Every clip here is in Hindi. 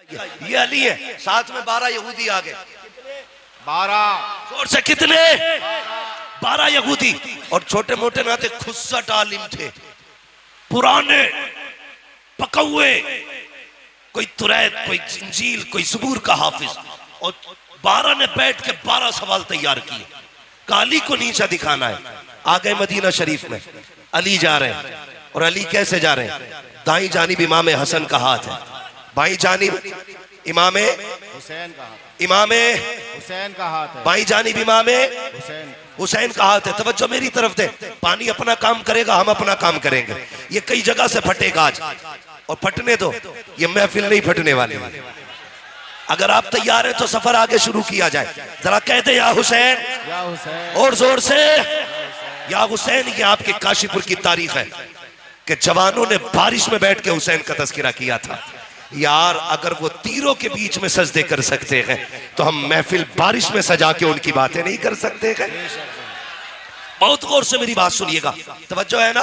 ये अली है, साथ में 12 यहूदी आ गए। 12 जोर से कितने? 12 यहूदी और छोटे मोटे ना थे, खुस्सट आलिम थे, पुराने पकौए, कोई तुरैत, कोई इंजील, कोई ज़बूर का हाफिज। और 12 ने बैठ के 12 सवाल तैयार किए। अली को नीचा दिखाना है। आ गए मदीना शरीफ में, अली जा रहे हैं। और अली कैसे जा रहे हैं? दाई जानिब इमाम हसन का हाथ है, बाई जानिब इमाम हुसैन का हाथ, इमाम हुसैन का हाथ है, बाई जानिब इमाम हुसैन हुसैन का हाथ है। तवज्जो मेरी तरफ दे। पानी अपना काम करेगा, हम अपना काम करेंगे। ये कई जगह से फटेगा आज, और फटने दो, ये महफिल नहीं फटने वाली है। अगर आप तैयार हैं तो सफर आगे शुरू किया जाए। जरा कहते या हुसैन, या हुसैन, और जोर से या हुसैन। ये आपके काशीपुर की तारीख है कि जवानों ने बारिश में बैठ के हुसैन का तज़किरा किया था। यार अगर वो तीरों के बीच में सजदे कर सकते हैं तो हम महफिल बारिश में सजा के उनकी बातें नहीं कर सकते हैं? बहुत गौर से मेरी बात सुनिएगा, तवज्जो है ना?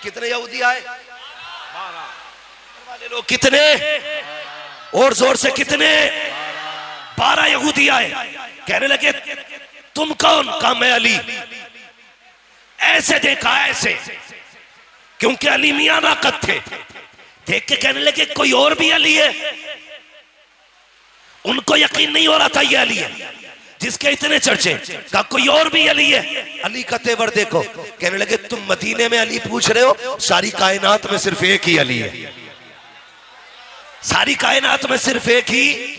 कितने यहूदी आए? 12 लोग। कितने? और जोर से कितने? 12 यहूदी आए। कहने लगे तुम कौन? कहा मैं अली। ऐसे देखा, ऐसे, क्योंकि अली मियां नाकत थे। देख के कहने लगे कोई और भी अली है? उनको यकीन नहीं हो रहा था ये अली है जिसके इतने चर्चे। कहा कोई और भी अली है? अली का तेवर देखो। कहने लगे तुम मदीने में अली पूछ रहे हो, सारी कायनात में सिर्फ एक ही अली है। सारी कायनात में सिर्फ एक ही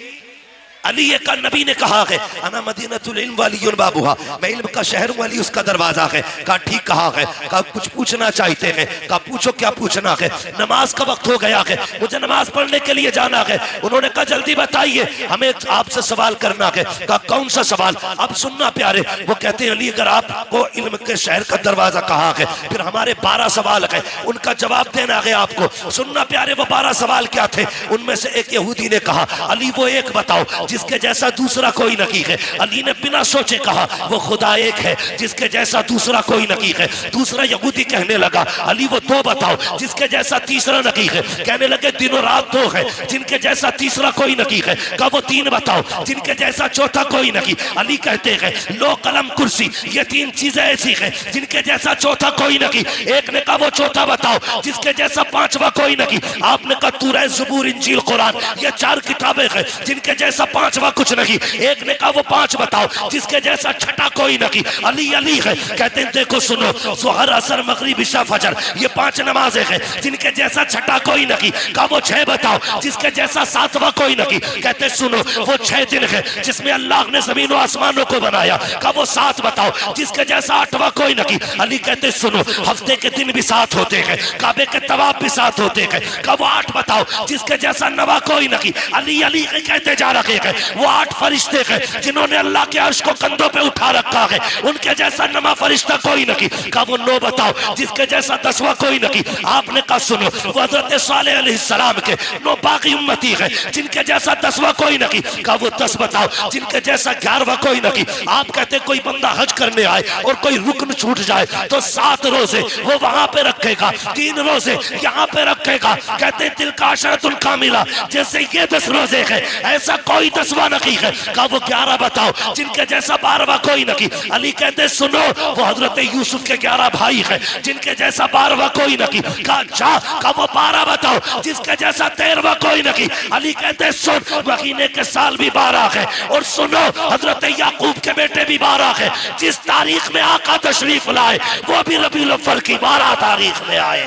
अली है। का नबी ने कहा है अना मदीनतुल इल्म वालियुन बाबुहा, मैं इल्म का शहर हूं, अली उसका दरवाजा है। कहा ठीक कहा है। कहा कुछ पूछना चाहते हैं? कहा पूछो, क्या पूछना है? नमाज का वक्त हो गया है, मुझे नमाज पढ़ने के लिए जाना है। उन्होंने कहा जल्दी बताइए, हमें आपसे सवाल करना है। कहा कौन सा सवाल? अब सुनना प्यारे। वो कहते हैं अली अगर आपको इल्म के शहर का दरवाजा कहा है, फिर हमारे 12 सवाल है, उनका जवाब देना है आपको। सुनना प्यारे, वो 12 सवाल क्या थे? उनमें से एक यहूदी ने कहा अली वो एक बताओ जिसके जैसा दूसरा कोई नहीं है। अली ने बिना सोचे कहा वो खुदा एक है जिसके जैसा दूसरा कोई नहीं है। दूसरा यहूदी कहने लगा अली वो 2 बताओ जिसके जैसा तीसरा नहीं है। कहने लगे दिनों रात 2 है जिनके जैसा तीसरा कोई नहीं है। कहा वो 3 बताओ जिनके जैसा चौथा कोई नहीं। अली कहते हैं लो कलम कुर्सी, ये 3 चीजें ऐसी है जिनके जैसा चौथा कोई नहीं। एक ने कहा वो चौथा बताओ जिसके जैसा 5वां कोई नहीं। आपने कहा तूरह, ज़बूर, इंजील, कुरान, ये 4 किताबें हैं जिनके जैसा 5वां कुछ नहीं। एक ने कहा वो 5 बताओ जिसके जैसा छठा कोई नहीं। अली अली है। कहते हैं देखो सुनो, ज़ोहर, असर, मगरिब, इशा, फजर, ये 5 नमाजें हैं जिनके जैसा छठा कोई नहीं। कहा वो 6 बताओ जिसके जैसा 7वां कोई नहीं। कहते सुनो वो 6 दिन है जिसमें अल्लाह ने जमीन और आसमानों को बनाया। कहा वो 7 बताओ जिसके जैसा 8वां कोई नहीं। अली कहते सुनो हफ्ते के दिन भी 7 होते हैं, काबे के तवाफ भी 7 होते हैं। कहा वो 8 बताओ जिसके जैसा 9वां कोई नहीं। अली अली कहते जा रहे हैं वो 8 फरिश्ते हैं जिन्होंने अल्लाह के अर्श को कंधों पे उठा रखा है, उनके जैसा 9वां फरिश्ता कोई नहीं। कहा वो 9 बताओ जिसके जैसा 10वां कोई नहीं। आपने कहा सुनो वो हजरत सालेह अलैहिस्सलाम के 9 बाकी उम्मती है जिनके जैसा 10वां कोई नहीं। कहा वो 10 बताओ जिनके जैसा 11वां कोई नहीं। आप कहते कोई बंदा हज करने आए और कोई रुकन छूट जाए तो 7 रोजे वो वहां पे रखेगा, 3 रोजे यहाँ पे रखेगा। कहते तिलका अशरतुल कामिला, जैसे ये 10 रोजे है ऐसा कोई 10वां नहीं है। कहा वो 11 बताओ जिनके जैसा 12वां कोई नहीं। अली कहते सुनो वो हजरत यूसुफ के 11 भाई है जिनके जैसा 12वां कोई नहीं। कहा जा। कहा वो 12 बताओ जिसके जैसा 13वां कोई नहीं। अली कहते सुन महीने के साल भी 12 है, और सुनो हजरत याकूब के बेटे भी 12 है। जिस तारीख में आका तशरीफ लाए वो भी रबीउल अव्वल की 12 तारीख में आए।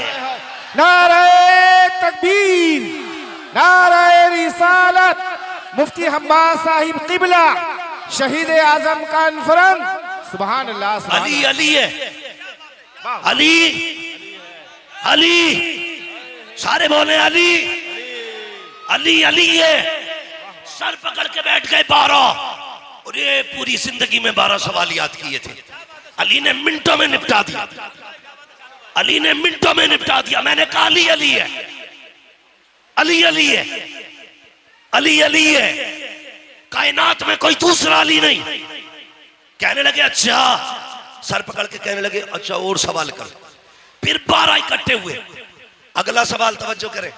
नारे तकबीर, नारे रिसालत, मुफ्ती हम्माद साहिब किबला, शहीद आजम कॉन्फ्रेंस, सुभान अल्लाह। अली अली है, अली अली, सारे बोले अली अली अली है। सर पकड़ के बैठ गए 12, और ये पूरी जिंदगी में 12 सवाल याद किए थे। अली ने मिनटों में निपटा दिया, अली ने मिनटों में निपटा दिया। मैंने कहा अली अली है, अली अली है, अली अली है, कायनात में कोई दूसरा अली नहीं। कहने लगे अच्छा, सर पकड़ के कहने लगे अच्छा और सवाल कर। फिर 12 इकट्ठे हुए। अगला सवाल तवज्जो करें,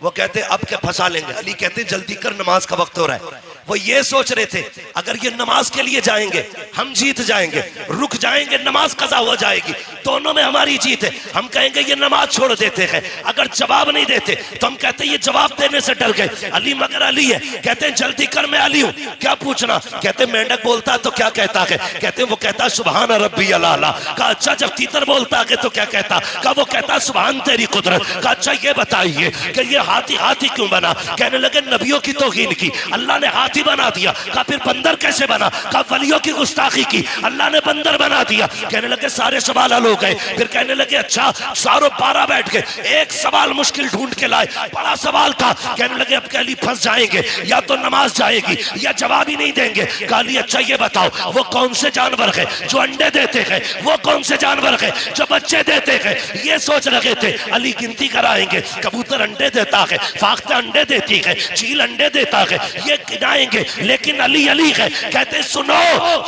वो कहते अब क्या फंसा लेंगे। अली कहते जल्दी कर, नमाज का वक्त हो रहा है। वो ये सोच रहे थे अगर ये नमाज के लिए जाएंगे हम जीत जाएंगे, रुक जाएंगे नमाज कज़ा हो जाएगी, दोनों में हमारी जीत है। हम कहेंगे ये नमाज छोड़ देते हैं, अगर जवाब नहीं देते तो हम कहते ये जवाब देने से डर गए। अली मगर अली है, कहते हैं जल्दी कर मैं अली हूं, क्या पूछना। कहते मेंढक बोलता तो क्या कहता है, कहते वो कहता सुभान रब्बी अला। कहा अच्छा जब तीतर बोलता है तो क्या कहता, कहा वो कहता सुभान तेरी कुदरत। कहा अच्छा ये बताइए कि ये हाथी हाथी क्यों बना। कहने लगे नबियों की तौहीन की, अल्लाह ने हाथी बना दिया। कहा फिर बंदर कैसे बना। कहा वलियों की गुस्ताखी की, अल्लाह ने बंदर बना दिया। कहने लगे सारे सवाल हल हो गए। फिर कहने लगे अच्छा सारों 12 बैठ गए, एक सवाल मुश्किल ढूंढ के लाए, बड़ा सवाल था। कहने लगे अब कहली फंस जाएंगे, या तो नमाज जाएगी या जवाब ही नहीं देंगे। कहली अच्छा ये बताओ वो कौन से जानवर है जो अंडे देते हैं, वो कौन से जानवर है जो बच्चे देते हैं। ये सोच रहे थे अली गिनती कराएंगे, कबूतर अंडे देता है, फाख्ता अंडे देती है, चील अंडे देता है, ये गिनाएंगे। लेकिन अली अली है, कहते सुनो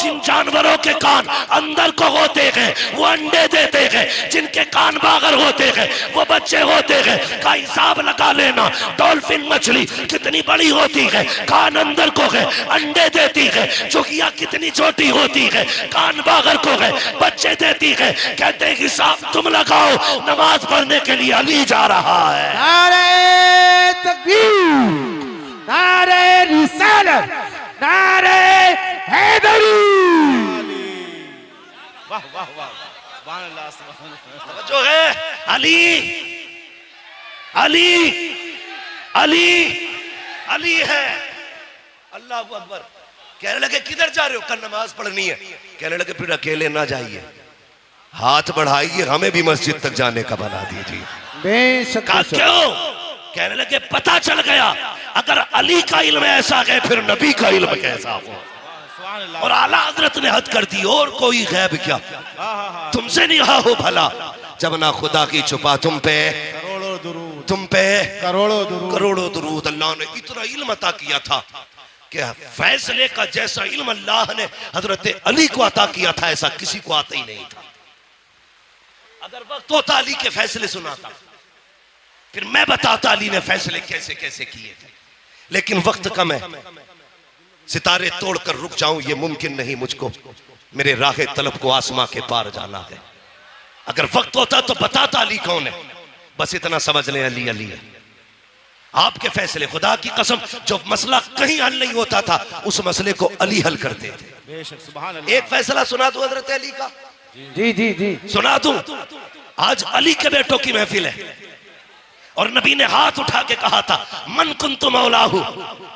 जिन जानवरों के कान अंदर को होते हैं वो अंडे देते हैं, जिनके कान बाहर होते हैं वो बच्चे होते हैं। का हिसाब लगा लेना, डॉल्फिन मछली कितनी बड़ी होती है, कान अंदर को है, अंडे देती है। चुकिया कितनी छोटी होती है, कान बाहर को है, बच्चे देती है। कहते हिसाब तुम लगाओ, नमाज पढ़ने के लिए अली जा रहा है। नारे तकबीर, नारे रिसालत, नारे हैदरी। वाह वाह वाह, सुभान अल्लाह सुभान अल्लाह। जो है अली अली अली अली है। अल्लाह अकबर। कहने लगे किधर जा रहे हो, कल नमाज पढ़नी है। कहने लगे फिर अकेले ना जाइए, हाथ बढ़ाइए, हमें भी मस्जिद तक जाने का बना दीजिए। बेशक क्यों। कहने लगे पता चल गया अगर अली का इल्म ऐसा है फिर नबी का इल्म कैसा हो। और आला हजरत ने हद कर दी, और कोई गैब क्या तुमसे नहीं हो भला, जब ना खुदा की छुपा तुम पे करोड़ों दुरूद, तुम पे करोड़ों दुरूद। अल्लाह ने इतना इल्म अता किया था कि फैसले का जैसा इल्म अल्लाह ने हजरत अली को अता किया था ऐसा किसी को आता ही नहीं था। अगर वक्त होता अली के फैसले सुनाता, फिर मैं बताता अली ने फैसले कैसे कैसे किए थे। लेकिन वक्त कम है, सितारे तोड़कर रुक जाऊं ये मुमकिन नहीं मुझको, मेरे राह तलब को आसमां के पार जाना है। अगर वक्त होता तो बताता अली कौन है, बस इतना समझ लें अली अली है। आपके फैसले, खुदा की कसम, जो मसला कहीं हल नहीं होता था उस मसले को अली हल करते थे। बेशक सुभान अल्लाह। एक फैसला सुना दूं हजरत अली का, जी जी जी सुना दूं। आज अली के बेटों की महफिल है और नबी ने हाथ उठा के कहा था मन कुन्तु मौलाहु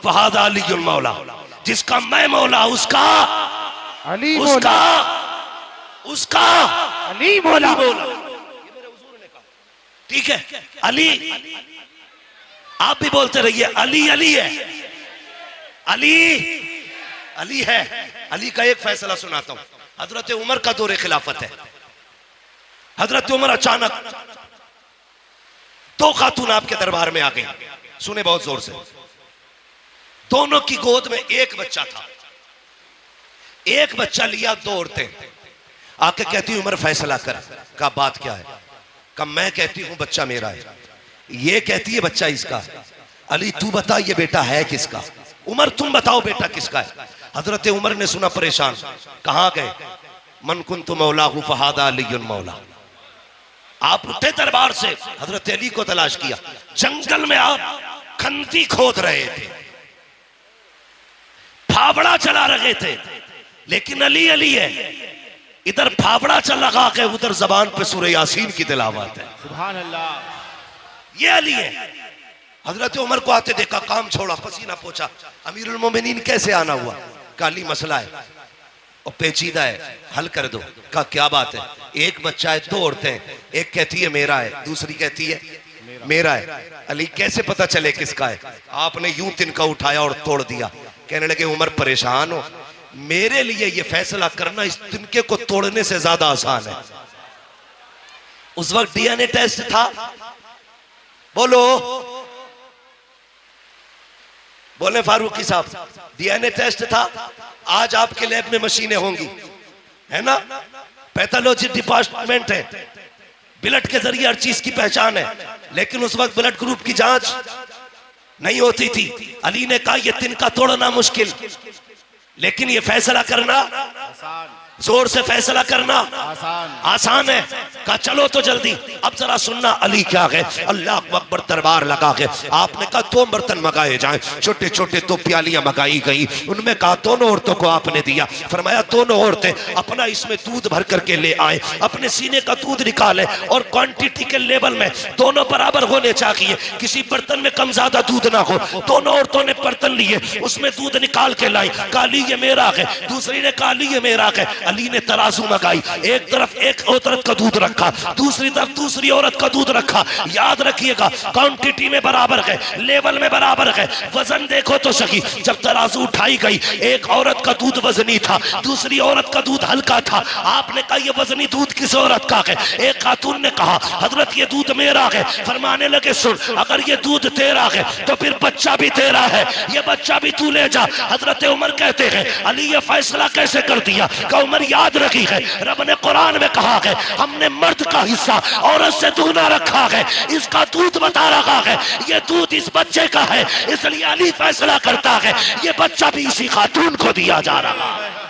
फहादा अलीयुल मौला, जिसका मैं मौला उसका अली उसका उसका अली मौला। ठीक है अली, आप भी बोलते रहिए अली अली है, अली अली है। अली का एक फैसला सुनाता हूं। हजरत उमर का दौरे खिलाफत है। हजरत उमर अचानक दो खातून आपके दरबार में आ गई, सुने बहुत जोर से। दोनों की गोद में एक बच्चा था, एक बच्चा लिया, दो औरतें आके कहती उमर फैसला कर। का बात क्या है। का मैं कहती हूं बच्चा मेरा है, ये कहती है बच्चा इसका। अली तू बता ये बेटा है किसका। उमर तुम बताओ बेटा किसका है। हजरत उमर ने सुना परेशान, कहां गए। मन कुन्तु मौलाहु फहादा अलीयुल मौला। आप उठे दरबार से, हजरत अली को तलाश किया। जंगल में आप खंती खोद रहे थे, फावड़ा चला रहे थे, लेकिन अली अली है। इधर फावड़ा चल रहा है, उधर जबान पे सूरह यासीन की तिलावत है। सुभान अल्लाह। ये अली है। हजरत उमर को आते देखा, काम छोड़ा, पसीना पोछा। अमीरुल मोमिनीन कैसे आना हुआ। काली मसला है और पेचीदा है, हल कर दो। का क्या बात है। एक बच्चा है, दो औरतें, एक कहती है मेरा है, दूसरी कहती है मेरा है। अली कैसे पता चले किसका है। आपने यूं तिनका उठाया और तोड़ दिया। कहने लगे उमर परेशान हो, मेरे लिए ये फैसला करना इस तिनके को तोड़ने से ज्यादा आसान है। उस वक्त डीएनए टेस्ट था, बोलो बोले फारूकी साहब, डीएनए टेस्ट था। आज आपके लैब में मशीनें होंगी, है ना, पैथोलॉजी डिपार्टमेंट है, ब्लड के जरिए हर चीज की पहचान है। लेकिन उस वक्त ब्लड ग्रुप की जांच नहीं होती थी। अली ने कहा ये तिनका तोड़ना मुश्किल, लेकिन ये फैसला करना आसान, जोर से फैसला करना आसान। आसान है। कहा चलो तो जल्दी। अब जरा सुनना अली क्या है। अल्लाह अकबर दरबार लगा के आपने कहा 2 बर्तन मंगाए जाएं, छोटे छोटे 2 प्यालियां मंगाई गई। उनमें कहा दोनों औरतों को आपने दिया। फरमाया दोनों औरतें अपना इसमें दूध भर करके ले आए, अपने सीने का दूध निकाले और क्वांटिटी के लेवल में दोनों बराबर होने चाहिए, किसी बर्तन में कम ज्यादा दूध ना हो। दोनों औरतों ने बर्तन लिए, उसमें दूध निकाल के लाई। कहा अली ये मेरा है, दूसरी ने कहा अली ये मेरा है। अली ने तराजू मंगाई, एक तरफ एक औरत का दूध रखा, दूसरी तरफ दूसरी औरत का दूध रखा। याद रखिएगा क्वांटिटी में बराबर है, लेवल में बराबर है। वजन देखो तो सही, जब तराजू उठाई गई एक औरत का दूध वजनी था, दूसरी औरत का दूध हल्का था। आपने कहा ये वजनी दूध किस औरत का है? एक खातून ने कहा हजरत ये दूध मेरा है। फरमाने लगे सुन, अगर ये दूध तेरा है तो फिर बच्चा भी तेरा है, ये बच्चा भी तू ले जा। हजरत उमर कहते हैं अली ये फैसला कैसे कर दिया? का उमर याद रखी है, रब ने कुरान में कहा है हमने मर्द का हिस्सा औरत से दूना रखा है, इसका दूध बता रखा है ये दूध इस बच्चे का है, इसलिए अली फैसला करता है ये बच्चा भी इसी खातून को दिया जा रहा है।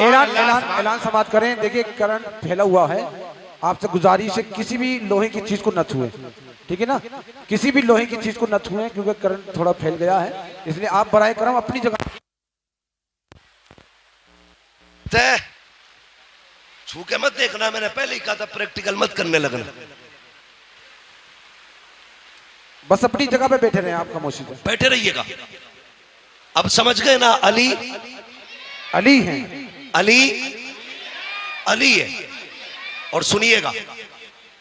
ऐलान समाप्त करें। देखिए करंट फैला हुआ है, आपसे गुजारिश है किसी भी लोहे की चीज को न छुएं, ठीक है ना? किसी भी लोहे की चीज को न छुएं क्योंकि करंट थोड़ा फैल गया है, इसलिए आप बराए करम अपनी जगह छू के मत देखना, मैंने पहले ही कहा था प्रैक्टिकल मत करने लगना। बस अपनी जगह पे बैठे रहे, आप खामोशी से बैठे रहिएगा। अब समझ गए ना, अली अली हैं, अली अली है। और सुनिएगा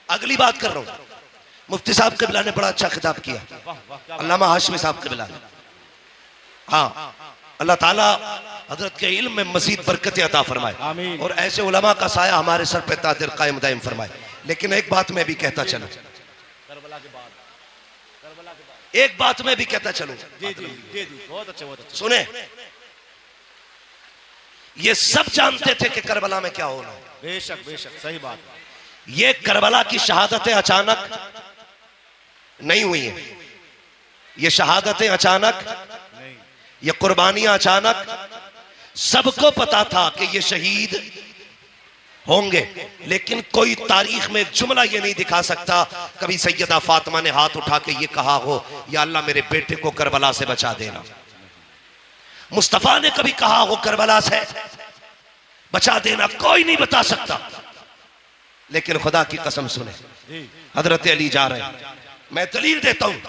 अगली बात कर रहा हूं, मुफ्ती साहब कबिला ने बड़ा अच्छा खिताब किया, अल्लामा हाशमी साहब कबिला ने। हाँ, अल्लाह ताला हजरत के इल्म में मजीद बरकत अता फरमाए और ऐसे उलमा का साया हमारे सर पे तादिर कायम दायम फरमाए। लेकिन एक बात मैं भी कहता चलूं, एक बात मैं भी कहता चलूं, बहुत अच्छे, बहुत अच्छे। सुने, ये सब जानते थे कि करबला में क्या होना है। बेशक बेशक सही बात। ये करबला की शहादतें अचानक नहीं हुई हैं, ये शहादतें अचानक, ये कुर्बानियां अचानक। सबको पता था कि ये शहीद होंगे, लेकिन कोई तारीख में जुमला ये नहीं दिखा सकता कभी सैयदा फातिमा ने हाथ उठा के ये कहा हो या अल्लाह मेरे बेटे को करबला से बचा देना। मुस्तफा ने कभी कहा हो करबला से बचा देना, कोई नहीं बता सकता। लेकिन खुदा की कसम सुने, हजरत अली जा रहे हैं, मैं दलील देता हूं,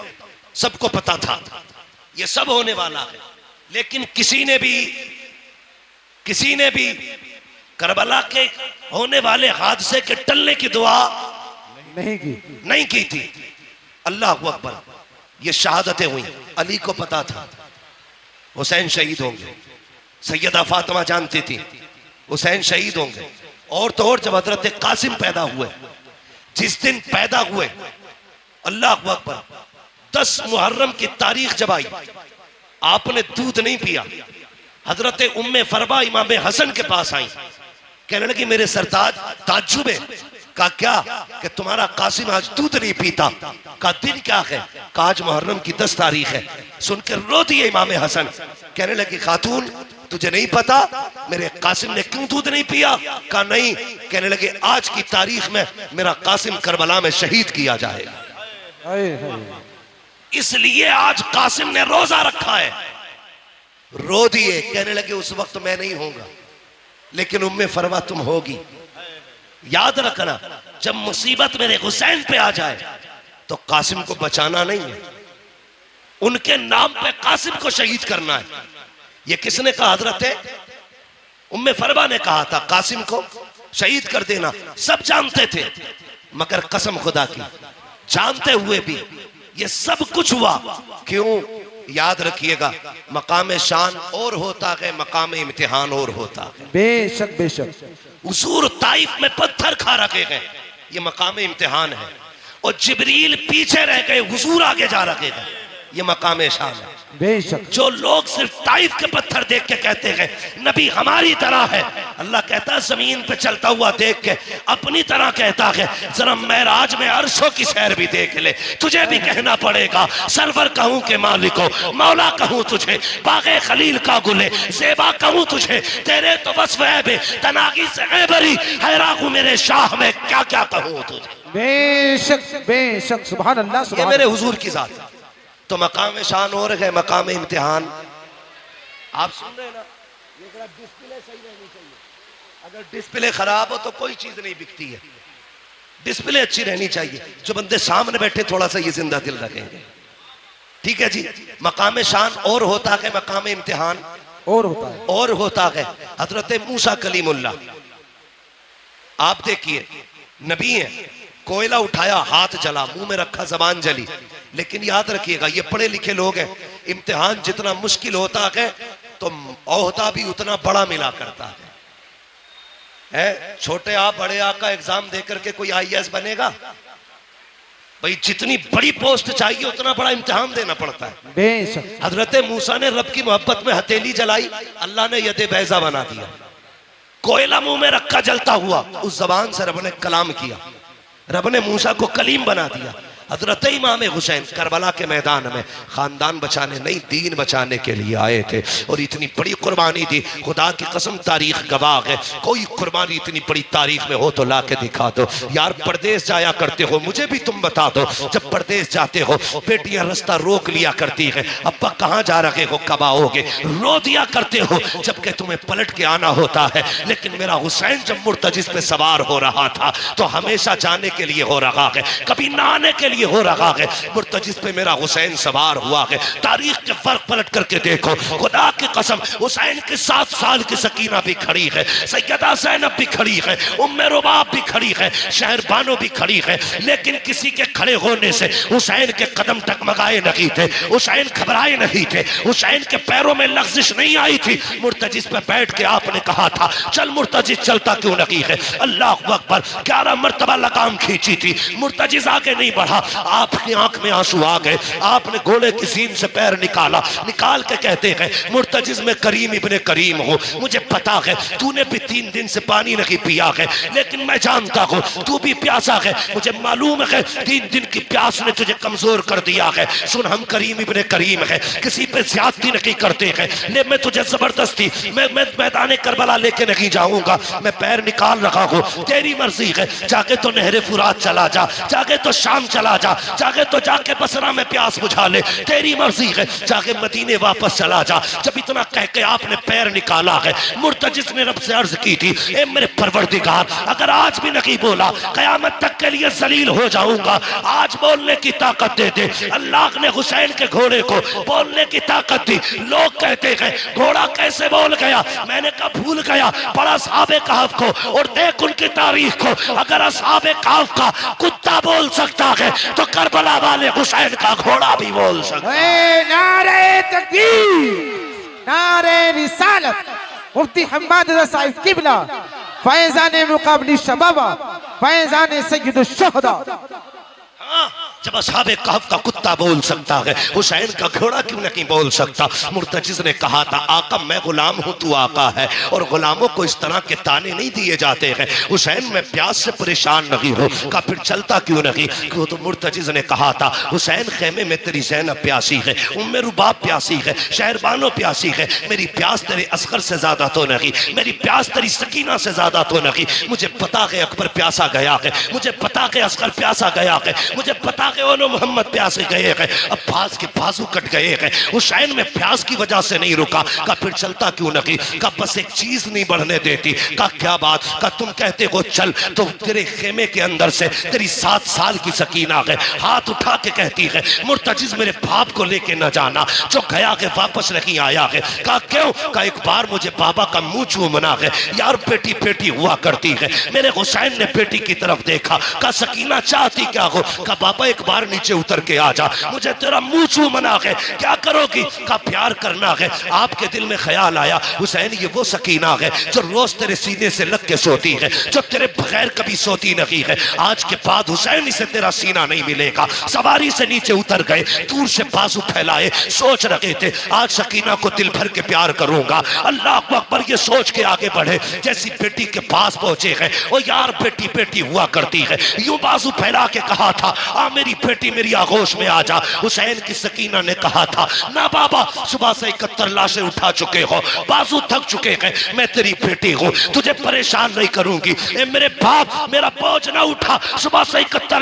सबको पता था ये सब होने वाला है, लेकिन किसी ने भी करबला के होने वाले हादसे के टलने की दुआ नहीं की थी। अल्लाह अकबर, ये शहादतें हुई, अली को पता था हुसैन शहीद होंगे, सैयदा फातिमा जानती थी हुसैन शहीद होंगे। और तो और जब हजरत कासिम पैदा हुए, जिस दिन पैदा हुए, अल्लाह अकबर, 10 मुहर्रम की तारीख जब आई, आपने दूध नहीं पिया। हजरत उम्मे फरबा इमाम हसन के पास आई, कहने लगी मेरे सरताज, ताज्जुब है। कहा क्या? कि तुम्हारा कासिम आज दूध नहीं पीता। कहा दिन क्या है? कहा आज मुहर्रम की 10 तारीख है। सुनकर रो दिए इमाम हसन, कहने लगी खातून तुझे नहीं पता मेरे कासिम ने क्यों दूध नहीं पिया? कहा नहीं। कहने लगे आज की तारीख में मेरा कासिम करबला में शहीद किया जाएगा, इसलिए आज कासिम ने रोजा रखा है। रो दिए, कहने लगे उस वक्त मैं नहीं होगा, लेकिन उम्मे फरवा तुम होगी। याद रखना, जब मुसीबत मेरे हुसैन पे आ जाए तो कासिम को बचाना नहीं है, उनके नाम पे कासिम को शहीद करना है। ये किसने कहा? हजरत उम्मे फरवा ने कहा था कासिम को शहीद कर देना। सब जानते थे, मगर कसम खुदा की, जानते हुए भी ये सब कुछ हुआ क्यों? याद रखिएगा, मकाम शान और होता है, मकाम इम्तिहान और होता है। बेशक बेशक। हुजूर ताइफ में पत्थर खा रखे हैं, ये मकाम इम्तिहान है, और जिब्रील पीछे रह गए, हुजूर आगे जा रखे हैं। ये मकाम शान है। बेशक जो लोग सिर्फ ताइफ के पत्थर देख के कहते हैं नबी हमारी तरह है, अल्लाह कहता है जमीन पे चलता हुआ देख के अपनी तरह कहता है। जरा महराज में अर्शों की सैर भी देख ले, तुझे भी कहना पड़ेगा सरवर कहूं के मालिको, मौला कहूं तुझे, बागे खलील का गुले ज़ेबा कहूं तुझे, तेरे तो बस वह बे तनागी से ऐबरी हैरागू मेरे शाह में क्या क्या कहूं तुझे। बेशक बेशक सुभान अल्लाह ये सुभान मेरे हुजूर की जात है। तो मकाम शान और है मकाम इम्तिहान। आप सुन रहे हैं ना, ये जरा डिस्प्ले सही रहनी चाहिए। अगर डिस्प्ले खराब हो तो कोई चीज नहीं बिकती है। डिस्प्ले अच्छी रहनी चाहिए, जो बंदे सामने बैठे थोड़ा सा ये जिंदा दिल रखेंगे। ठीक है जी। मकाम शान और होता है मकाम इम्तिहान और होता है। और होता है हजरत मूसा कलीमुल्लाह। आप देखिए नबी है, कोयला उठाया हाथ जला, मुंह में रखा जबान जली। लेकिन याद रखिएगा ये पढ़े लिखे लोग हैं, इम्तिहान जितना मुश्किल होता है तो ओहदा भी उतना बड़ा मिला करता है। छोटे आप बड़े आप का एग्जाम देकर के कोई आईएएस बनेगा? भाई जितनी बड़ी पोस्ट चाहिए उतना बड़ा इम्तिहान देना पड़ता है। बेशक हजरत मूसा ने रब की मोहब्बत में हथेली जलाई, अल्लाह ने यदे बैजा बना दिया। कोयला मुंह में रखा जलता हुआ, उस जबान से रब ने कलाम किया, रब ने मूसा को कलीम बना दिया। हजरत इमाम हुसैन करबला के मैदान में खानदान बचाने नहीं दीन बचाने के लिए आए थे और इतनी बड़ी कुर्बानी दी। खुदा की कसम तारीख गवाह है, कोई कुर्बानी इतनी बड़ी तारीख में हो तो ला के दिखा दो। यार परदेश जाया करते हो, मुझे भी तुम बता दो, जब परदेश जाते हो बेटियां रास्ता रोक लिया करती है, अब्बा कहाँ जा रहे हो, कब आओगे, रो दिया करते हो जबकि तुम्हें पलट के आना होता है। लेकिन मेरा हुसैन जब मुर्तजिस पे सवार हो रहा था तो हमेशा जाने के लिए हो रहा है, कभी ना आने के ये हो रहा है। मुर्तजिस पे मेरा हुसैन सवार हुआ है। तारीख के फर्क पलट करके देखो, खुदा की कसम हुसैन के 7 साल की सकीना भी खड़ी है, सैयदा ज़ैनब भी खड़ी है, उम्मे रुबाब भी खड़ी है, शहरबानो भी खड़ी है। लेकिन किसी के खड़े होने से हुसैन के कदम टकमगाए नहीं थे, हुसैन घबराए नहीं थे, हुसैन के पैरों में लग़्ज़िश नहीं आई थी। मुर्तजिस पे बैठ के आपने कहा था चल मुर्तजिस, चलता क्यों नहीं है? अल्लाह अकबर, 11 मरतबा लगाम खींची थी, मुर्तजिस आगे नहीं बढ़ा। आपकी आंख में आंसू आ गए, आपने घोड़े की सीन से पैर निकाला, निकाल के कहते हैं मुर्तजिज में करीम इब्ने करीम हूँ, मुझे पता है तूने भी 3 दिन से पानी नहीं पिया है, लेकिन मैं जानता हूँ तू भी प्यासा है, मुझे मालूम है 3 दिन की प्यास ने तुझे कमजोर कर दिया है। सुन हम करीम इब्ने करीम है, किसी पे ज्यादती नहीं करते हैं, ले मैं तुझे जबरदस्ती मैं मैदान करबला लेके नहीं जाऊंगा, मैं पैर निकाल रहा हूँ, तेरी मर्जी है, जाके तो नहरे फुरात चला जा, जाके तो शाम चला जा, जाके तो जाके बसरा में प्यास बुझा ले, तेरी मर्जी है, जाके मदीने वापस चला जा। जब इतना कह के आपने पैर निकाला है, मुर्तजिस ने रब से अर्ज की थी ए मेरे परवरदिगार, अगर आज भी नहीं बोला कयामत तक के लिए जलील हो जाऊंगा, आज बोलने की ताकत दे दे। अल्लाह ने हुसैन के घोड़े को बोलने की ताकत दी। लोग कहते हैं घोड़ा कैसे बोल गया, मैंने कहा भूल गया, पढ़ा असहाबे कहफ को और देख उनकी तारीख को। अगर असहाबे कहफ का कुत्ता बोल सकता है तो करबला वाले हुसैन का घोड़ा भी बोल सकता है। नारे तकबीर, नारे रिसालत, मुफ्ती हम्माद रज़ा साहिब किबला, फैज़ान मुक़ाबली शबाबा, फैज़ान सय्यदुश शुहदा। जब असहाबे कहफ का कुत्ता बोल सकता है, हुसैन का घोड़ा क्यों नहीं बोल सकता? मुर्तजिज ने कहा था आका मैं गुलाम हूँ, तू आका है, और गुलामों को इस तरह के ताने नहीं दिए जाते हैं। हुसैन मैं प्यास से परेशान नहीं हूँ, का फिर चलता क्यों नहीं? क्यों? तो मुर्तजिज ने कहा था हुसैन खेमे में तेरी ज़ैनब प्यासी है, उम्मे रुबाब प्यासी है, शहरबानो प्यासी है, मेरी प्यास तेरे असगर से ज्यादा तो नहीं, मेरी प्यास तेरी सकीना से ज्यादा तो नहीं। मुझे पता है अकबर प्यासा गया है, मुझे पता है असगर प्यासा गया है, मुझे पता है ओनो मोहम्मद प्यासे गए हैं, अब्बास के बाजू कट गए हैं। हुसैन में प्यास की वजह से नहीं रुका, का फिर चलता क्यों नहीं? का बस एक चीज नहीं बढ़ने देती। का क्या बात? का तुम कहते हो चल, तो तेरे खेमे के अंदर से तेरी 7 साल की सकीना है, हाथ उठा के कहती है मुर्तजिज मेरे बाप को लेके न जाना, जो गया है वापस नहीं आया है। का क्यों? का एक बार मुझे बाबा का मुंह चूमना है। यार बेटी बेटी हुआ करती है, मेरे हुसैन ने बेटी की तरफ देखा, का सकीना चाहती क्या हो? का बाबा एक बार नीचे उतर के आ जा, मुझे तेरा मुंह छू मना है। क्या करोगी? का प्यार करना है। आपके दिल में ख्याल आया हुसैन ये वो सकीना है जो रोज तेरे सीने से लग के सोती है, जो तेरे बगैर कभी सोती नहीं है। आज के बाद हुसैन इसे तेरा सीना नहीं मिलेगा। सवारी से नीचे उतर गए, दूर से बाजू फैलाए, सोच रहे थे आज सकीना को दिल भर के प्यार करूंगा। अल्लाह अकबर ये सोच के आगे बढ़े, जैसी बेटी के पास पहुंचे हैं, ओ यार बेटी बेटी हुआ करती है, यूं बाजू फैला के कहा था आ मेरी बेटी मेरी आगोश में आ जा। हुसैन की सकीना ने कहा था ना बाबा, सुबह से 71 लाशें उठा चुके हो, बाजू थक चुके हैं, मैं तेरी बेटी हूँ, तुझे परेशान नहीं करूंगी। ए मेरे बाप मेरा बोझ ना उठा, सुबह से 71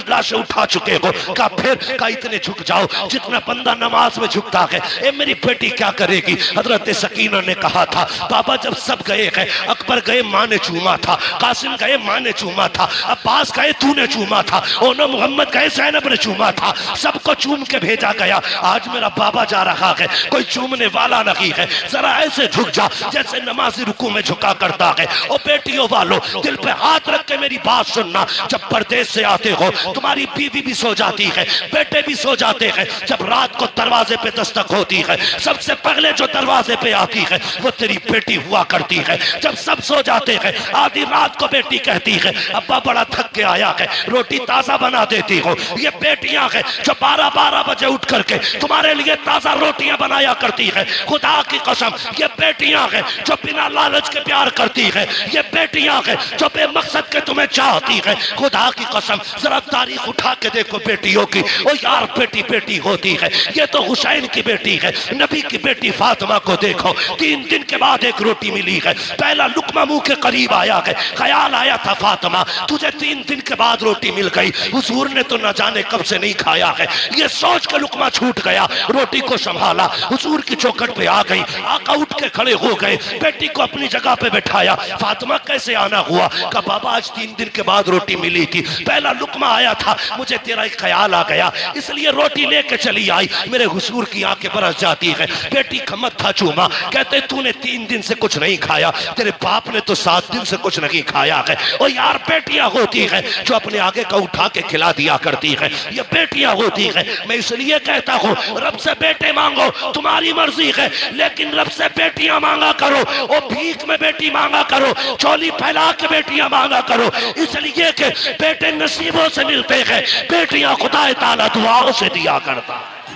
लाशें उठा चुके हो। का फिर का इतने झुक जाओ जितना बंदा नमाज में झुकता है। ए मेरी बेटी क्या करेगी? हजरत सकीना ने कहा था बाबा जब सब गए हैं, अकबर गए माँ ने चूमा था, कासिम गए माँ ने चूमा था, अब्बास गए तूने चूमा था, ओनो मोहम्मद गए ज़ैनब ने चूमा था, सबको चूम के भेजा गया। आज मेरा बाबा जा रहा है, कोई चूमने वाला नहीं है, जरा ऐसे झुक जा जैसे नमाजी रुकू में झुका करता है। ओ बेटियों वालों दिल पे हाथ रख के मेरी बात सुनना, जब परदेश से आते हो तुम्हारी बीवी भी सो जाती है, बेटे भी सो जाते हैं, जब रात को दरवाजे पे दस्तक होती है सबसे पहले जो दरवाजे पे आती है वो तेरी बेटी हुआ करती है। जब सब सो जाते हैं आधी रात को बेटी कहती है अब्बा बड़ा थक के आया है, रोटी ताजा बना देती हो। ये बेटियां हैं जो 12-12 बजे उठ करके तुम्हारे लिए ताजा रोटियां बनाया करती है। खुदा की कसम ये बेटियां हैं जो बिना लालच के प्यार करती है, ये बेटियां हैं जो बेमकसद के तुम्हें चाहती है। खुदा की कसम जरा तारीख उठा के देखो बेटियों की, ओ यार बेटी बेटी होती है। ये तो हुसैन की बेटी है, नबी की बेटी फातिमा को देखो, 3 दिन के बाद एक रोटी मिली है, पहला लुकमा मुंह के करीब आया है, ख्याल आया था फातिमा तुझे 3 दिन के बाद रोटी मिल गई, हुजूर ने तो न जाने कब से नहीं खाया है। ये सोच के लुकमा छूट गया, रोटी को संभाला, हुजूर की चौखट पे आ गई, आका उठ के खड़े हो गए, बेटी को अपनी जगह पे बैठाया। फातिमा कैसे आना हुआ? का बाबा आज 3 दिन के बाद रोटी मिली थी, पहला लुकमा आया था, मुझे तेरा एक ख्याल आ गया इसलिए रोटी लेके चली आई। मेरे हुजूर की आंखें बरस जाती है, बेटी का मत्था चूमा, कहते तूने 3 दिन से कुछ नहीं खाया, तेरे बाप ने तो 7 दिन से कुछ नहीं खाया है। ओ यार बेटियां होती है जो अपने आगे का उठा के खिला दिया करती है, ये बेटियां होती है। मैं इसलिए कहता हूँ रब से बेटे मांगो तुम्हारी मर्जी है, लेकिन रब से बेटियां मांगा करो, ओ भीख में बेटी मांगा करो, चोली फैला के बेटियां मांगा करो, इसलिए कि बेटे नसीबों से मिलते हैं, बेटियां खुदा ताला दुआओं से दिया करता।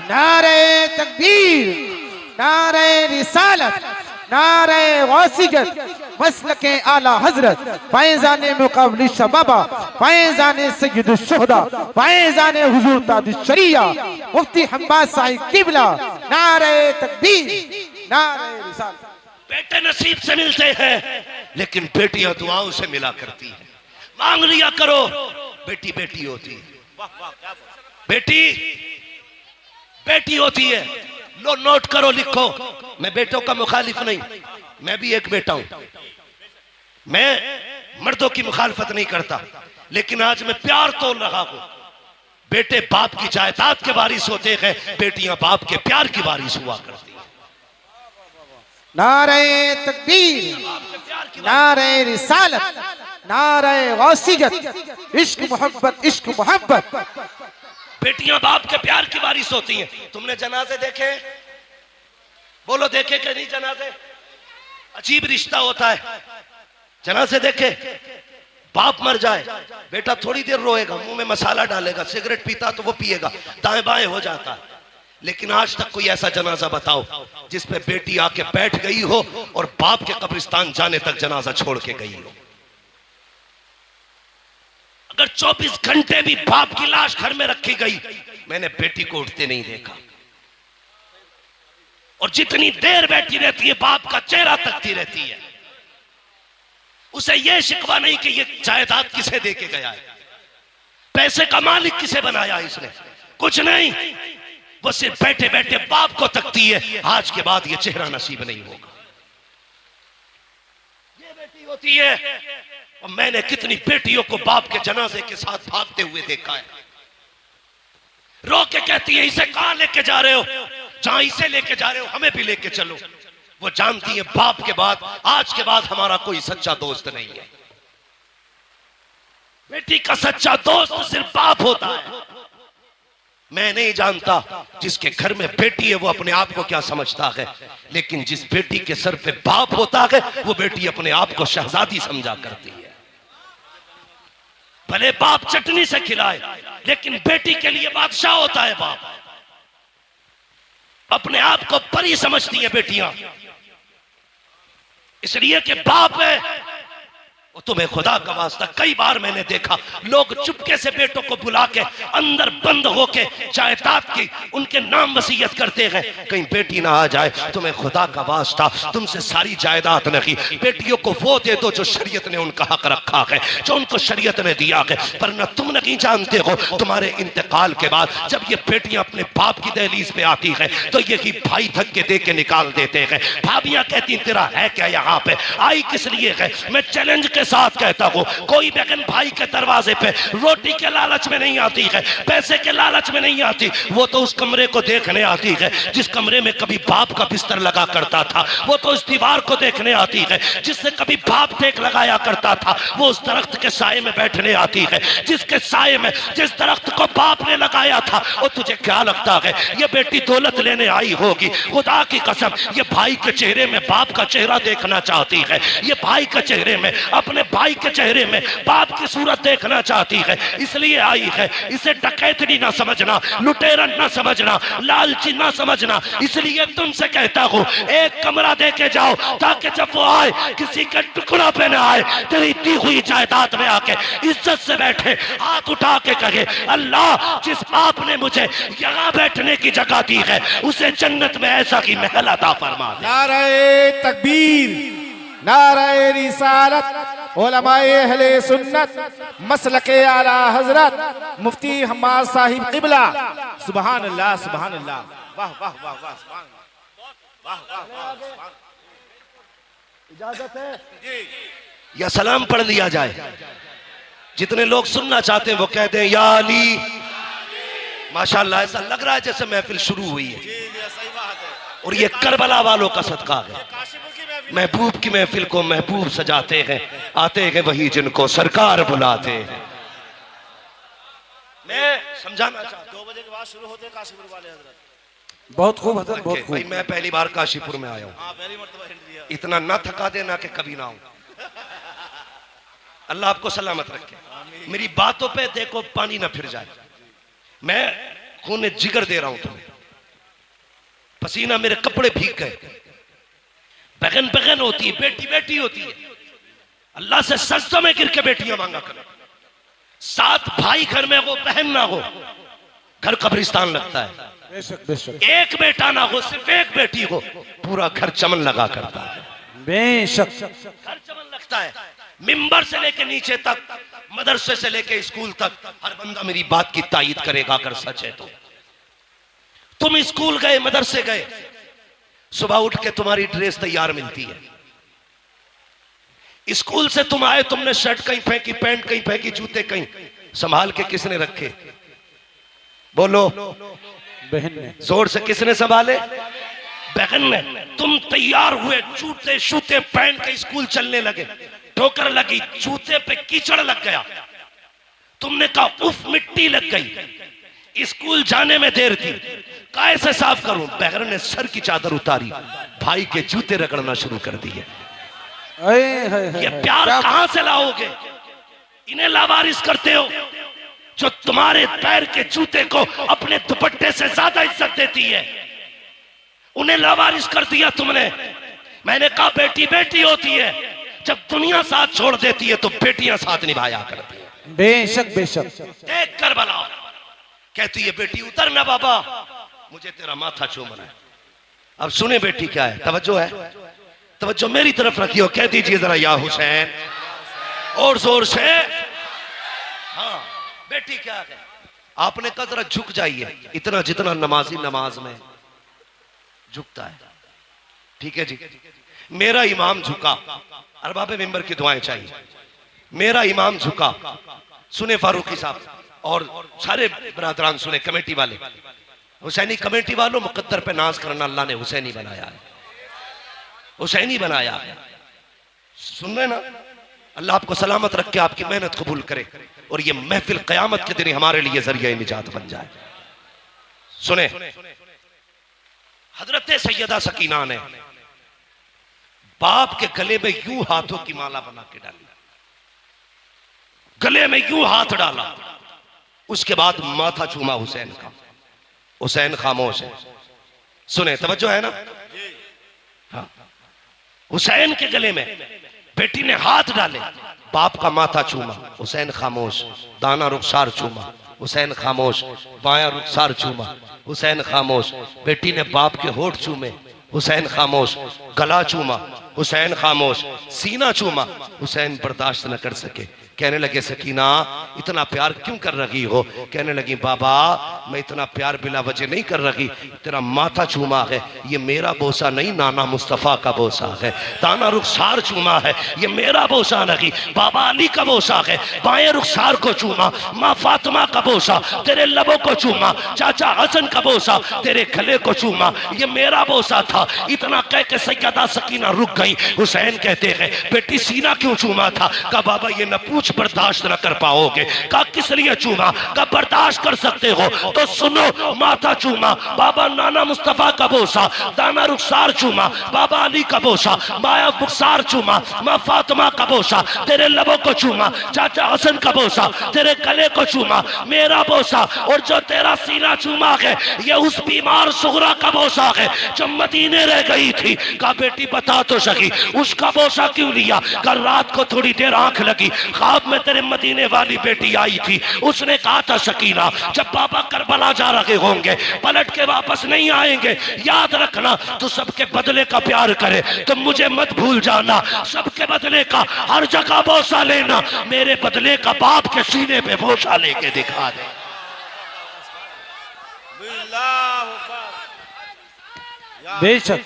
नारे तकबीर, नारे रिसालत, नारे गौसियत, मसलके आला हजरत, फैजाने मुकाबली शबाबा, फैजाने सय्यदुश शुहदा, फैजाने हुजूर ताजुश शरिया, मुफ्ती हम्बास साहिब किबला। नारे तकबीर, नारे रिसालत। बेटे नसीब से मिलते हैं लेकिन बेटियां दुआओं से मिला करती है। मांग लिया करो, बेटी बेटी होती है, बेटी बेटी होती है। लो नोट करो, लिखो, मैं बेटों का मुखालिफ नहीं, मैं भी एक बेटा हूं, मैं मर्दों की मुखालफत नहीं करता, लेकिन आज मैं प्यार तोल रहा हूं। बेटे बाप की जायदाद के वारिस होते हैं, बेटियां बाप के प्यार की वारिस हुआ करती हैं। नारे तकबीर, नारे रिसालत, नारे गौसियत, इश्क मोहब्बत, इश्क मोहब्बत। बेटियां बाप के प्यार की वारिस होती हैं। तुमने जनाजे देखे? बोलो देखे कि नहीं जनाजे? अजीब रिश्ता होता है। जनाजे देखे? बाप मर जाए, बेटा थोड़ी देर रोएगा, मुंह में मसाला डालेगा, सिगरेट पीता तो वो पिएगा, दाएं बाएं हो जाता है। लेकिन आज तक कोई ऐसा जनाजा बताओ जिस पे बेटी आके बैठ गई हो और बाप के कब्रिस्तान जाने तक जनाजा छोड़ के गई हो। अगर 24 घंटे भी बाप की लाश घर में रखी गई, मैंने बेटी को उठते नहीं देखा। और जितनी देर बैठी रहती है बाप का चेहरा तकती रहती है। उसे यह शिकवा नहीं कि ये जायदाद किसे दे के गया है, पैसे का मालिक किसे बनाया इसने, कुछ नहीं। वो सिर्फ बैठे बैठे बाप को तकती है, आज के बाद ये चेहरा नसीब नहीं होगा। ये बेटी होती है। और मैंने कितनी बेटियों को बाप के जनाजे के साथ भागते हुए देखा है। रो के कहती है इसे कहां लेके जा रहे हो? जहां इसे लेके जा रहे हो हमें भी लेके चलो। वो जानती है बाप के बाद आज के बाद हमारा कोई सच्चा दोस्त नहीं है। बेटी का सच्चा दोस्त सिर्फ बाप होता है। मैं नहीं जानता जिसके घर में बेटी है वो अपने आप को क्या समझता है, लेकिन जिस बेटी के सर पे बाप होता है वो बेटी अपने आप को शहजादी समझा करती है। भले बाप चटनी से खिलाए, लेकिन बेटी के लिए बादशाह होता है बाप। अपने आप को परी समझती है बेटियां, इसलिए कि बाप है। तुम्हें खुदा का वास्ता, कई बार मैंने देखा लोग चुपके से बेटों को बुला के अंदर बंद होके जायदाद की उनके नाम वसीयत करते हैं, कहीं बेटी ना आ जाए। तुम्हें खुदा का वास्ता, तुमसे सारी जायदाद नहीं, बेटियों को वो दे दो जो शरीयत ने उनका हक रखा है, जो उनको शरीयत ने दिया है। पर न तुम नहीं जानते हो तुम्हारे इंतकाल के बाद जब ये बेटियां अपने बाप की दहलीज पे आती है तो यही भाई धक्के दे के निकाल देते हैं। भाभियां कहती तेरा है क्या यहाँ पे, आई किस लिए है। मैं चैलेंज के साथ कहता हूं, कोई बहन भाई के दरवाजे पे रोटी के लालच में नहीं आती है, पैसे के लालच में नहीं आती, वो तो उस कमरे को देखने आती है जिस कमरे में कभी बाप का बिस्तर लगा करता था। वो तो उस दीवार को देखने आती है जिससे कभी बाप टेक लगाया करता था। वो उस दरख्त के साए में बैठने आती है जिसके साए में जिस दरख्त को बाप ने लगाया था। और तुझे क्या लगता है ये बेटी दौलत लेने आई होगी? खुदा की कसम, ये भाई के चेहरे में बाप का चेहरा देखना चाहती है, ये भाई के चेहरे में, अपने भाई के चेहरे में बाप की सूरत देखना चाहती है, इसलिए आई है। इसे डकैतनी ना समझना, लुटेरन ना समझना, लालची ना समझना। इसलिए तुमसे कहता हूं एक कमरा दे के जाओ ताकि जब वो आए किसी के टुकड़ा पे ना आए, तेरी दी हुई जायदाद में आके इज्जत से बैठे, हाथ उठा के कहे अल्लाह जिस बाप ने मुझे यहाँ बैठने की जगह दी है उसे जन्नत में ऐसा ही महल अता फरमा दे। नारे तकबीर, नारे रिसालत, उलमाए अहले सुन्नत, मसलके आला हजरत मुफ्ती हम्माद साहिब किबला। सुभान अल्लाह, सुभान अल्लाह, वाह वाह वाह वाह, सुभान अल्लाह, वाह वाह वाह। इजाजत है या सलाम पढ़ लिया जाए? जितने लोग सुनना चाहते हैं वो कहते हैं या अली। माशाअल्लाह, ऐसा लग रहा है जैसे महफिल शुरू हुई है और ये करबला वालों का सदका है। महबूब की महफिल को महबूब सजाते हैं, आते हैं वही जिनको सरकार बुलाते हैं। मैं समझाना चाहता हूं, 2 बजे के बाद शुरू होते हैं काशीपुर वाले हजरत। बहुत खूब हजरत, बहुत भाई खूब। मैं पहली बार काशीपुर में आया हूँ, पहली मर्तबा हिंट दिया। इतना ना थका देना कि कभी ना आऊं। अल्लाह आपको सलामत रखे। मेरी बातों पे देखो पानी ना फिर जाए। मैं खून जिगर दे रहा हूं तुम्हें, पसीना मेरे कपड़े भीग गए। बहन बहन होती है, बेटी बेटी होती है। अल्लाह से सजदों में गिर के बेटियां मांगा करो। 7 भाई घर में हो, बहन ना हो, घर कब्रिस्तान लगता है। बेशक बेशक, एक बेटा ना हो, सिर्फ एक बेटी हो, पूरा घर चमन लगा करता है। बेशक घर चमन लगता है। मिंबर से लेके नीचे तक, मदरसे से लेके स्कूल तक, हर बंदा मेरी बात की तायीद करेगा अगर सच है तो। तुम स्कूल गए, मदरसे गए, सुबह उठ के तुम्हारी ड्रेस तैयार मिलती है। स्कूल से तुम आए, तुमने शर्ट कहीं फेंकी, पैंट कहीं फेंकी, जूते कहीं, संभाल के किसने रखे? बोलो, बहन ने। जोर से किसने संभाले? बहन ने। तुम तैयार हुए, जूते शूते पहन के स्कूल चलने लगे, ठोकर लगी, जूते पे कीचड़ लग गया, तुमने कहा उफ मिट्टी लग गई, स्कूल जाने में देर थी, कैसे साफ करूं? बहन ने सर की चादर उतारी, भाई के जूते रगड़ना शुरू कर दिए। ये प्यार कहां से लाओगे? इन्हें लावारिस करते हो जो तुम्हारे पैर के जूते को अपने दुपट्टे से ज्यादा इज्जत देती है, उन्हें लावारिस कर दिया तुमने। मैंने कहा बेटी बेटी होती है, जब दुनिया साथ छोड़ देती है तो बेटियां साथ निभाया करती है। बेशक बेशक। देख कर बनाओ, कहती है बेटी उतर ना बाबा, मुझे तेरा माथा चूमना है। अब सुने बेटी क्या है, तवज्जो है, तवज्जो मेरी तरफ रखियो, कह दीजिए जरा या हुसैन और जोर से। हाँ बेटी क्या है, आपने कहा जरा झुक जाइए, इतना जितना नमाजी नमाज में झुकता है। ठीक है जी, मेरा इमाम झुका, अरबाब मिंबर की दुआएं चाहिए। मेरा इमाम झुका, सुने फारूकी साहब और सारे बरादरान सुने, कमेटी वाले, हुसैनी कमेटी वालों, मुकद्दर पे नाज करना, अल्लाह ने हुसैनी बनाया है, हुसैनी बनाया है। सुन रहे ना? अल्लाह आपको सलामत रख के आपकी मेहनत कबूल करे और ये महफिल क़यामत के दिन हमारे लिए जरिया निजात बन जाए। सुने, हजरत सैयदा सकीना ने बाप के गले में यूं हाथों की माला बना के डाली, गले में यूं हाथ डाला, उसके बाद माथा चूमा हुसैन का। हुसैन खामोश है, सुने, तवज्जो है ना? हाँ। हुसैन के गले में बेटी ने हाथ डाले, बाप का माथा चूमा, हुसैन खामोश। दाना रुखसार चूमा, हुसैन खामोश। बाया रुखसार चूमा, हुसैन खामोश। बेटी ने बाप के होठ चूमे, हुसैन खामोश। गला चूमा, हुसैन खामोश। सीना चूमा, हुसैन बर्दाश्त न कर सके, कहने लगे सकीना इतना प्यार क्यों कर रही हो? कहने लगी बाबा मैं इतना प्यार बिला वजह नहीं कर रही, तेरा माथा चूमा है, ये मेरा बोसा नहीं, नाना मुस्तफ़ा का बोसा है। दाना रुखसार चूमा है, ये मेरा बोसा नहीं, बाबा अली का बोसा है। बाएं रुखसार को चूमा, माँ फातिमा का बोसा, तेरे लबों को चूमा, चाचा हसन का बोसा, तेरे गले को चूमा, ये मेरा बोसा था। इतना कह के सैयदा सकीना रुक गई। हुसैन कहते हैं बेटी सीना क्यों चूमा था? कहा बाबा ये न पूछ, बर्दाश्त न कर पाओगे। कहा किस लिए चूमा? कहा बर्दाश्त कर सकते हो तो सुनो, माथा चूमा, बाबा नाना मुस्तफा का बोसा, दाना रुखसार चूमा, बाबा अली का बोसा, माया रुखसार चूमा, माँ फातिमा का बोसा, तेरे लबों को चूमा, चाचा हसन का बोसा, तेरे गले को चूमा, मेरा बोसा। और जो तेरा सीना चूमा है ये उस बीमार सुगरा का बोसा है जो मदीने रह गई थी। कहा बेटी बता तो सकी उसका बोसा क्यों लिया? कहा रात को थोड़ी देर आंख लगी, ख्वाब में तेरे मदीने वाली बेटी आई थी, उसने कहा था सकीना जब पापा करबला जा रहे होंगे पलट के वापस नहीं आएंगे, याद रखना तू सबके बदले का प्यार करे, तुम मुझे मत भूल जाना, सबके बदले का हर जगह बोसा लेना, मेरे बदले का बाप के सीने पे बोसा लेके दिखा दे। बेशक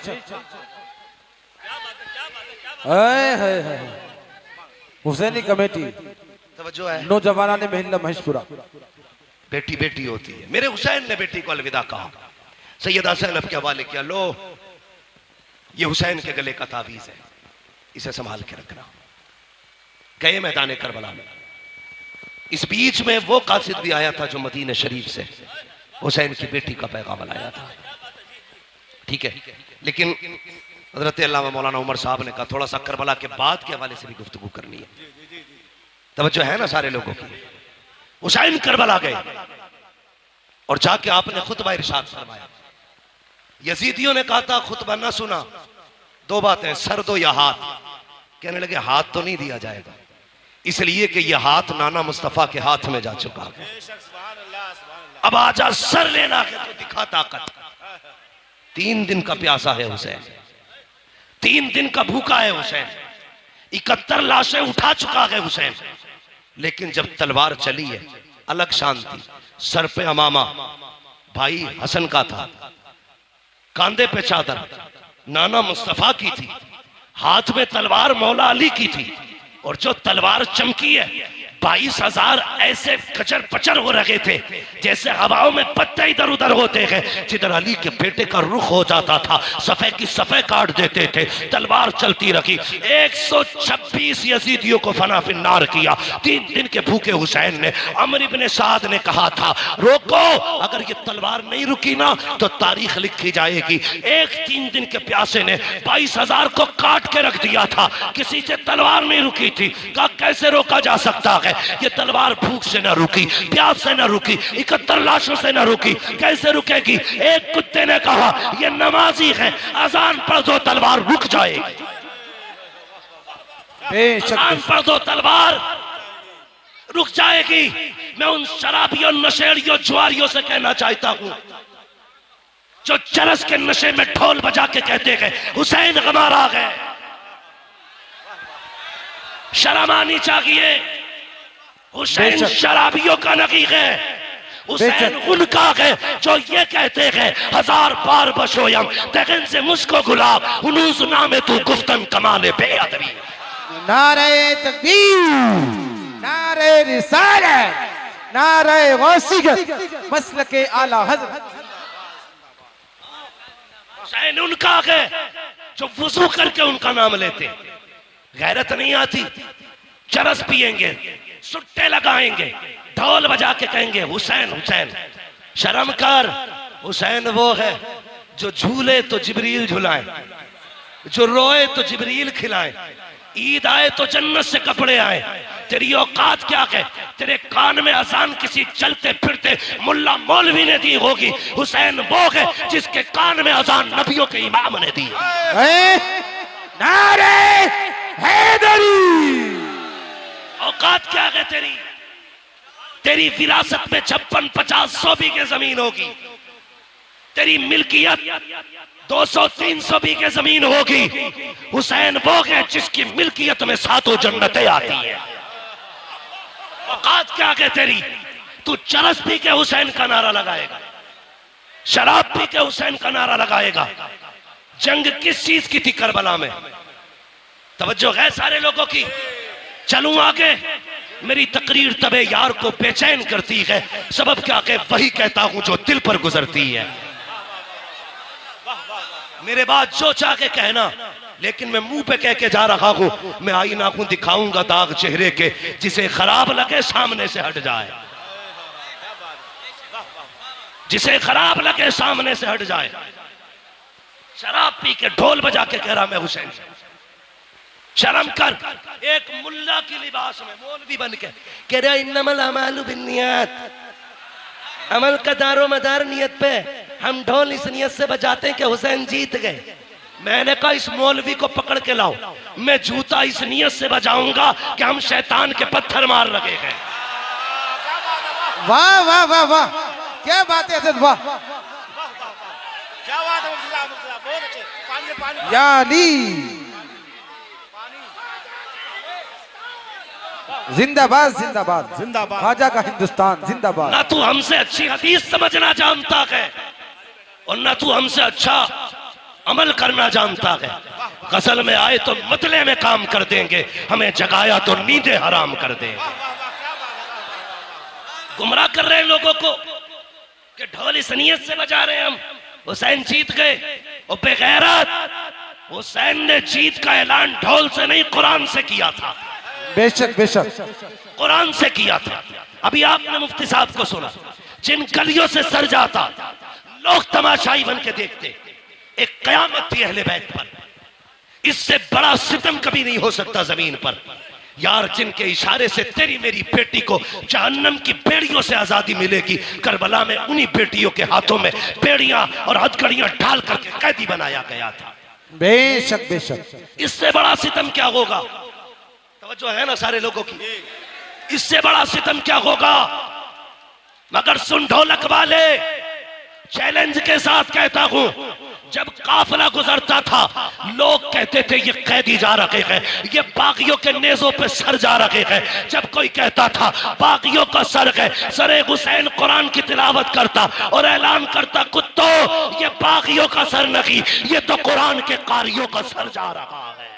हुसैनी कमेटी तवज्जो है, नौजवाना ने महिला महेशपुरा। बेटी बेटी होती है। मेरे हुसैन ने बेटी को अलविदा कहा, सैयदा ज़ैनब के हवाले किया, लो ये हुसैन के गले का तावीज़ है, इसे संभाल के रखना। गए मैदान करबला में। इस बीच में वो कासिद भी आया था जो मदीने शरीफ से हुसैन की बेटी का पैगाम लाया था, ठीक है। लेकिन हज़रत अल्लामा मौलाना उमर साहब ने कहा थोड़ा सा करबला के बाद के हवाले से भी गुफ्तगू करनी है, तवज्जो है ना सारे लोगों की। हुसैन करबला गए और जाके आपने खुतबा इरशाद फरमाया। यजीदियों ने कहा था खुतबा ना सुना, दो बातें, सर दो या हाथ। कहने लगे हाथ तो नहीं दिया जाएगा, इसलिए कि यह हाथ नाना मुस्तफा के हाथ में जा चुका है, अब आजा सर लेना है तो दिखा ताकत। 3 दिन का प्यासा है हुसैन, 3 दिन का भूखा है हुसैन, 71 लाशें उठा चुका है हुसैन। लेकिन जब तलवार चली है अलग शांति। सर पे अमामा भाई हसन का था, कांधे पे चादर नाना मुस्तफा की थी, हाथ में तलवार मौला अली की थी, और जो तलवार चमकी है 22,000 ऐसे कचर पचर हो रहे थे जैसे हवाओं में पत्ते इधर उधर होते हैं। जिधर अली के बेटे का रुख हो जाता था सफे की सफे काट देते थे। तलवार चलती रही, 126 यजीदियों को फना फिन्नार किया। 3 दिन के भूखे हुसैन ने, अमर इब्ने साद ने कहा था रोको, अगर ये तलवार नहीं रुकी ना तो तारीख लिखी जाएगी। 3 दिन के प्यासे ने 22,000 को काट के रख दिया था, किसी से तलवार नहीं रुकी थी। कहा कैसे रोका जा सकता है? ये तलवार भूख से ना रुकी, प्यास से ना रुकी, 71 लाशों से ना रुकी, कैसे रुकेगी? एक कुत्ते ने कहा ये नमाजी है, अजान पढ़ दो तलवार रुक जाएगी, अजान पढ़ दो तलवार रुक जाएगी। मैं उन शराबियों, नशेड़ियों, जुआरियों से कहना चाहता हूं जो चरस के नशे में ढोल बजा के कहते हैं हुसैन हमारा है, शर्म आनी चाहिए। हुसैन शराबियों का नहीं है, हुसैन उनका है जो ये कहते हैं 1000 बार बशोयम तगन से मुझको गुलाब हुनूस नामे तू गुफ्तन कमाले बेअदबी। नारे तकबीर, नारे रिसालत, नारे गौसियत, मसलके आला हज़रत। हुसैन उनका है जो वुजू करके उनका नाम लेते। गैरत नहीं आती चरस पिएंगे, सुट्टे लगाएंगे, ढोल बजा के कहेंगे हुसैन हुसैन। शर्म कर, हुसैन वो है जो झूले तो जिब्रील झुलाए, जो रोए तो जिब्रील खिलाए, ईद आए तो जन्नत से कपड़े आए। तेरी औकात क्या है? तेरे कान में अजान किसी चलते फिरते मुल्ला मौलवी ने दी होगी। हुसैन वो है जिसके कान में अजान नबियों के इमाम ने दी है। नारे हैदरी। औकात क्या है तेरी? तेरी विरासत में 56, 50, 100 बीघे जमीन होगी। तेरी मिल्कियत 200, 300 बीघे जमीन होगी। हुसैन वो है जिसकी मिल्कियत में 7 जन्नतें आती है। औकात क्या है तेरी? तू चरस पी के हुसैन का नारा लगाएगा, शराब पी के हुसैन का नारा लगाएगा। जंग किस चीज की थी करबला में? तवज्जो है सारे लोगों की? चलूं आगे? मेरी तकरीर तबे यार को बेचैन करती है, सबब क्या है? वही कहता हूं जो दिल पर गुजरती है। मेरे बाद जो चाह के कहना, लेकिन मैं मुंह पे कह के जा रहा हूं। मैं आईना हूं, दिखाऊंगा दाग चेहरे के, जिसे खराब लगे सामने से हट जाए, जिसे खराब लगे सामने से हट जाए। शराब पी के ढोल बजा के कह रहा मैं हुसैन। शर्म कर। एक मुल्ला की लिबास में मौलवी बन के कह रहा इन्नमल अमालु बिन्नियात, अमल का दारो मदार नियत पे। हम ढोल इस नियत से बजाते हैं कि हुसैन जीत गए। मैंने कहा इस मौलवी को पकड़ के लाओ, मैं जूता इस नियत से बजाऊंगा कि हम शैतान के पत्थर मार लगे हैं। वाह वाह वाह वाह, क्या बात है वाह। क्या बात है मुफ्ती साहब, बहुत अच्छे। पानी पानी या अली जिंदाबाद जिंदाबाद जिंदाबाद। ख्वाजा का हिंदुस्तान जिंदाबाद। ना तू हमसे अच्छी हदीस समझना जानता है और ना तू हमसे अच्छा अमल करना जानता है। गजल में आए तो मतले में काम कर देंगे, हमें जगाया तो नींदें हराम कर देंगे। गुमराह कर रहे हैं लोगों को कि ढोल इस नियत से बजा रहे हैं हम हुसैन जीत गए। और बेगैरत, हुसैन ने जीत का ऐलान ढोल से नहीं कुरान से किया था। बेशक बेशक कुरान से किया था। अभी आपने मुफ्ती साहब को सुना, जिन गलियों से सर जाता लोग तमाशाई बन के देखते। एक कयामत थी अहले बैत पर, इससे बड़ा सितम कभी नहीं हो सकता जमीन पर। यार जिनके इशारे से तेरी मेरी बेटी को जहन्नम की बेड़ियों से आजादी मिलेगी, करबला में उन्हीं बेटियों के हाथों में बेड़ियां और हथकड़ियां ढाल करके कैदी बनाया गया था। बेशक बेशक। इससे बड़ा सितम क्या होगा? तवज्जो है ना सारे लोगों की? इससे बड़ा सितम क्या होगा? मगर सुन ढोलक वाले, चैलेंज के साथ कहता हूं, जब काफिला गुजरता था लोग कहते थे ये कैदी जा रहे हैं, ये बागियों के नेजों पे सर जा रहे हैं। जब कोई कहता था बागियों का सर है, सरे हुसैन कुरान की तिलावत करता और ऐलान करता कुत्तों ये बागियों का सर नहीं, ये तो कुरान के कारियों का सर जा रहा है।